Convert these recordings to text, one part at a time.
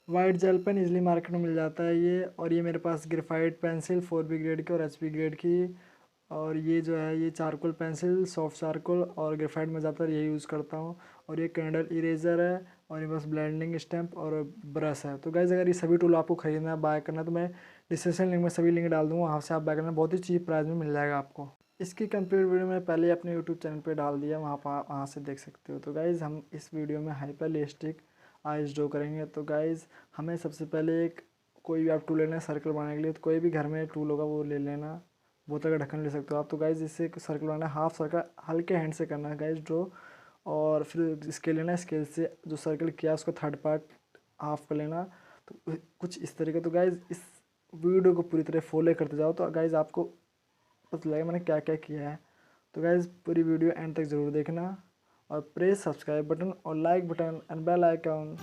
White gel pen easily market में मिल जाता है ये। और ये मेरे पास ग्रेफाइट पेंसिल 4B ग्रेड की और HP ग्रेड की। और ये जो है ये चारकोल पेंसिल, सॉफ्ट चारकोल और ग्रेफाइट में ज़्यादातर यही यूज़ करता हूँ। और ये कैंडल इरेज़र है और ये बस ब्लेंडिंग स्टैम्प और ब्रश है। तो गाइज़ अगर ये सभी टूल आपको खरीदना है, बाय करना है, तो मैं डिस्क्रिप्शन लिंक में सभी लिंक डाल दूँगा, वहाँ से आप बाय करना, बहुत ही चीप प्राइस में मिल जाएगा आपको। इसकी कंप्लीट वीडियो मैं पहले अपने यूट्यूब चैनल पे डाल दिया, वहाँ से देख सकते हो। तो गाइज़ हम इस वीडियो में हाइपर रियलिस्टिक आइज ड्रॉ करेंगे। तो गाइज़ हमें सबसे पहले एक कोई भी आप टूल लेना है सर्कल बनाने के लिए, तो कोई भी घर में टूल होगा वो ले लेना। बोतल का ढक्कन ले सकते हो आप। तो गाइज़ इससे सर्कल बनाना है, हाफ सर्कल हल्के हैंड से करना है गाइज़ ड्रॉ। और फिर स्केल लेना है, स्केल से जो सर्कल किया उसको थर्ड पार्ट हाफ कर लेना। तो कुछ इस तरीके। तो गाइज़ इस वीडियो को पूरी तरह फॉलो करते जाओ, तो गाइज़ आपको पता लगेगा मैंने क्या क्या किया है। तो गाइज़ पूरी वीडियो एंड तक ज़रूर देखना और प्रेस सब्सक्राइब बटन और like button and bell icon.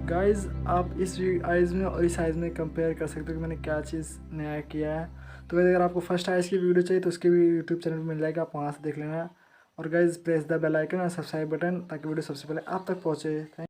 Guys आप इस आइज़ में और इस आइज़ में कंपेयर कर सकते हो कि मैंने क्या चीज़ नया किया है। तो गाइज़ अगर आपको फर्स्ट आइज़ की वीडियो चाहिए तो उसकी भी यूट्यूब चैनल पर मिल जाएगा, आप वहाँ से देख लेना। और guys press the bell icon और सब्सक्राइब बटन ताकि वीडियो सबसे पहले आप तक पहुँचे।